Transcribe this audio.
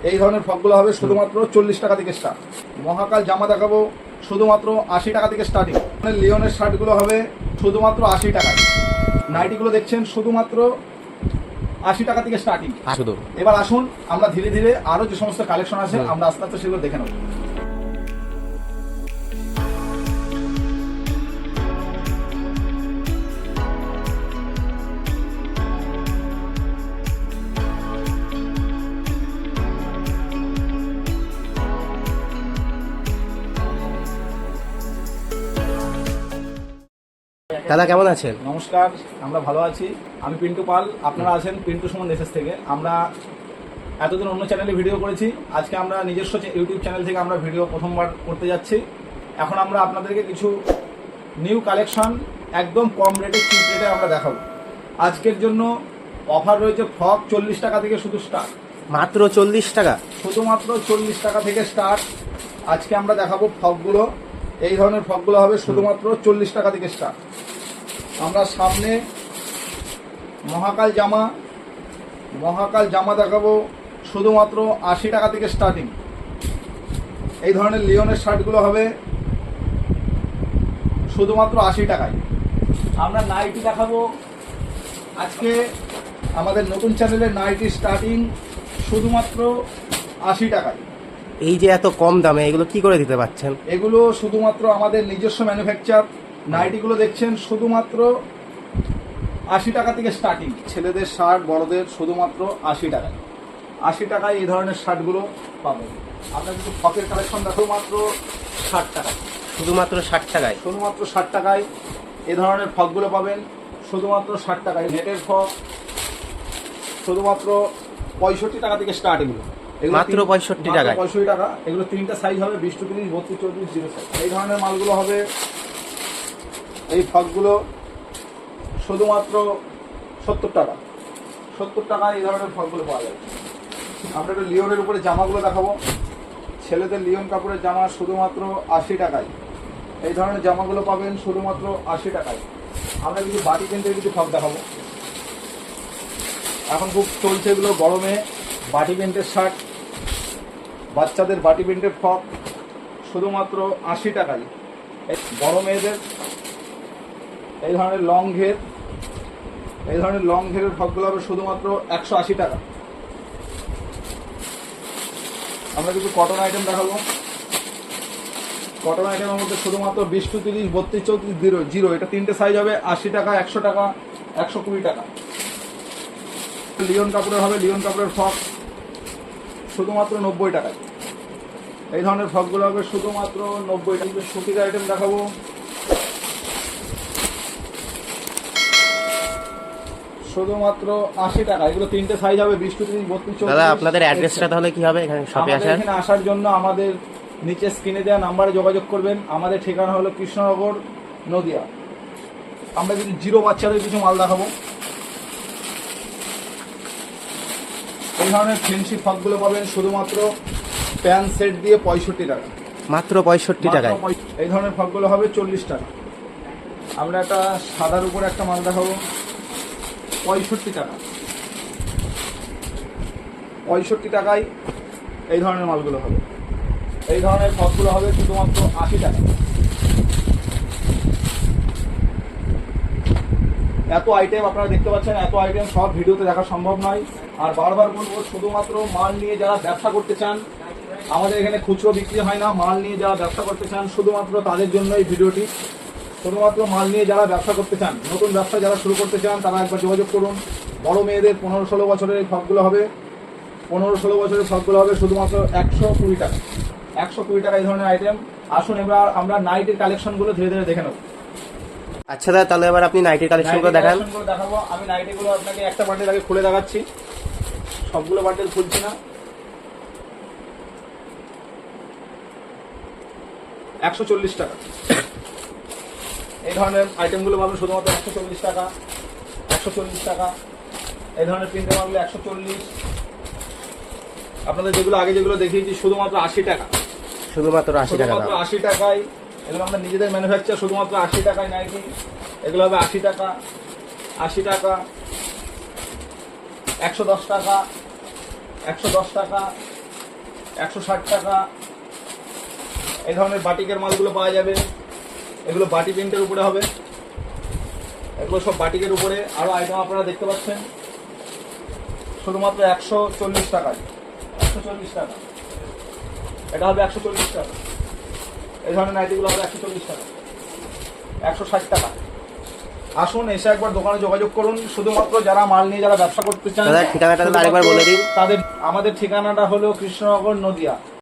এই ধরনের ফ্রকগুলো হবে শুধুমাত্র 40 টাকা থেকে স্টার্ট। মহাকাল জামা দেখাবো শুধুমাত্র 80 টাকা থেকে স্টার্টিং। লিওনের শার্টগুলো হবে শুধুমাত্র 80 টাকায়। নাইটিগুলো দেখছেন শুধুমাত্র 80 টাকা থেকে স্টার্টিং। এবার আসুন আমরা ধীরে ধীরে আরো যে সমস্ত কালেকশন আছে আমরা আস্তে আস্তে সেগুলো দেখে নেব। দাদা কেমন আছেন? নমস্কার, আমরা ভালো আছি। আমি পিন্টু পাল, আপনারা আছেন পিন্টু সুমন মেসেজ থেকে। আমরা এতদিন অন্য চ্যানেলে ভিডিও করেছি, আজকে আমরা নিজস্ব ইউটিউব চ্যানেল থেকে আমরা ভিডিও প্রথমবার করতে যাচ্ছি। এখন আমরা আপনাদেরকে কিছু নিউ কালেকশন একদম কম রেটে, চিপ রেটে আমরা দেখাবো। আজকের জন্য অফার রয়েছে ফ্রক 40 টাকা থেকে শুধু স্টার্ট। মাত্র 40 টাকা? শুধুমাত্র 40 টাকা থেকে স্টার্ট। আজকে আমরা দেখাবো ফ্রকগুলো। এই ধরনের ফ্রকগুলো হবে শুধুমাত্র 40 টাকা থেকে স্টার্ট। আমরা সামনে মহাকাল জামা দেখাবো শুধুমাত্র 80 টাকা থেকে স্টার্টিং। এই ধরনের লিওনের শার্টগুলো হবে শুধুমাত্র 80 টাকায়। আমরা নাইটি দেখাবো আজকে আমাদের নতুন চ্যানেলের নাইটি স্টার্টিং শুধুমাত্র 80 টাকায়। এই যে এত কম দামে এগুলো কি করে দিতে পারছেন? এগুলো শুধুমাত্র আমাদের নিজস্ব ম্যানুফ্যাকচার। নাইটিগুলো দেখছেন শুধুমাত্র 80 টাকা থেকে স্টার্টিং। ছেলেদের শার্ট, বড়দের শুধুমাত্র 80 টাকায়। 80 টাকায় এই ধরনের শার্টগুলো পাবেন। আমরা কিন্তু ফ্রকের কালেকশন দেখো মাত্র 60 টাকায়। শুধুমাত্র 60 টাকায়? শুধুমাত্র 60 টাকায় এই ধরনের ফ্রকগুলো পাবেন শুধুমাত্র 60 টাকায়। নেটের ফ্রক শুধুমাত্র 65 টাকা থেকে স্টার্ট। এগুলো মাত্র 65 টাকা? 65 টাকা। এগুলো তিনটা সাইজ হবে, 20 to 30, 32, 34, 0 সাইজ। এই ধরনের মালগুলো হবে। এই ফ্রকগুলো শুধুমাত্র 70 টাকা। 70 টাকায় এই ধরনের ফ্রকগুলো পাওয়া যাবে। আমরা একটু লিওনের উপরে জামাগুলো দেখাবো। ছেলেদের লিওন কাপড়ের জামা শুধুমাত্র 80 টাকায়। এই ধরনের জামাগুলো পাবেন শুধুমাত্র 80 টাকায়। আমরা কিছু বাটি প্রিন্টের কিছু ফ্রক দেখাবো। এখন খুব চলছে এগুলো গরমে। বাটি প্রিন্টের শার্ট, বাচ্চাদের বাটি প্রিন্টের ফ্রক শুধুমাত্র 80 টাকায়। বড় মেয়েদের এই ধরনের লং ঘেরের ফ্রকগুলো হবে শুধুমাত্র 180 টাকা। আমরা কিছু কটন আইটেম দেখাবো। কটন আইটেমের মধ্যে শুধুমাত্র 20 to 30, 32, 34, 0 এটা তিনটে সাইজ হবে। 80 টাকা, 100 টাকা, 120 টাকা। লিওন কাপড়ের হবে, লিওন কাপড়ের ফ্রক শুধুমাত্র 90 টাকায়। এই ধরনের ফ্রকগুলো হবে শুধুমাত্র 90 টাকা। সুতির আইটেম দেখাবো। শুধুমাত্র 80 টাকা। এগুলো তিনটে সাইজ হবে, 20 to 30, 32, 34। দাদা আপনাদের অ্যাড্রেসটা তাহলে কি হবে এখানে শপে আসার? এখানে আসার জন্য আমাদের নিচে স্ক্রিনে দেওয়া নাম্বারে যোগাযোগ করবেন। আমাদের ঠিকানা হলো কৃষ্ণনগর, নদিয়া। আমরা কিছু জিরো বাচ্চাদের কিছু মাল দেখাবো। এই ধরনের ফেন্সি ফ্রকগুলো পাবেন শুধুমাত্র প্যান্ট সেট দিয়ে 65 টাকা। মাত্র 65 টাকায়? এই ধরনের ফ্রকগুলো হবে 40 টাকা। আমরা একটা সাদার উপরে একটা মাল দেখাবো 65 টাকা। 65 টাকায় এই ধরনের মালগুলো হবে। এই ধরনের ফ্রকগুলো হবে শুধুমাত্র 80 টাকা। এত আইটেম আপনারা দেখতে পাচ্ছেন, এত আইটেম সব ভিডিওতে দেখা সম্ভব নয়। আর বারবার বলবো, শুধুমাত্র মাল নিয়ে যারা ব্যবসা করতে চান, আমাদের এখানে খুচরো বিক্রি হয় না। মাল নিয়ে যারা ব্যবসা করতে চান শুধুমাত্র তাদের জন্য এই ভিডিওটি। শুধুমাত্র মাল নিয়ে যারা ব্যবসা করতে চান, নতুন ব্যবসা যারা শুরু করতে চান, তারা একবার যোগাযোগ করুন। বড় মেয়েদের 15-16 বছরের এই ফ্রকগুলো হবে। 15-16 বছরের ফ্রকগুলো হবে শুধুমাত্র 120 টাকা। 120 টাকা এই ধরনের আইটেম। আসুন এবার আমরা নাইটের কালেকশনগুলো ধীরে ধীরে দেখে নেব। আচ্ছা দাদা, তাহলে এবার আপনি নাইটের কালেকশনগুলো দেখান। দেখাবো। আমি নাইটিগুলো আপনাকে একটা বান্ডেল আগে খুলে দেখাচ্ছি। সবগুলো বান্ডেল খুলছি না। 140 টাকা। এই ধরনের আইটেমগুলো পাবেন শুধুমাত্র 140 টাকা। 140 টাকা। এই ধরনের প্রিন্টের মালগুলো 140। আপনাদের যেগুলো দেখিয়েছি শুধুমাত্র 80 টাকা। শুধুমাত্র 80 টাকা? 80 টাকায়। এগুলো আমরা নিজেদের ম্যানুফ্যাকচার। শুধুমাত্র 80 টাকায় নাইটি। এগুলো হবে 80 টাকা, 80 টাকা, 110 টাকা, 110 টাকা, 160 টাকা। এই ধরনের বাটিকের মালগুলো পাওয়া যাবে, এগুলো বাটি প্রিন্টের উপরে হবে, এগুলো সব বাটিকের উপরে। আরো আইটেম আপনারা দেখতে পাচ্ছেন শুধুমাত্র 140 টাকায়, 140 টাকা। এটা হবে 140 টাকা। এই ধরনের নাইটিগুলো হবে 140 টাকা, 160 টাকা। আসুন, এসে একবার দোকানে যোগাযোগ করুন। শুধুমাত্র যারা মাল নিয়ে যারা ব্যবসা করতে চান, দাদা ঠিকানাটা তাহলে আরেকবার বলে দিন। তাদের আমাদের ঠিকানাটা হলো কৃষ্ণনগর, নদিয়া।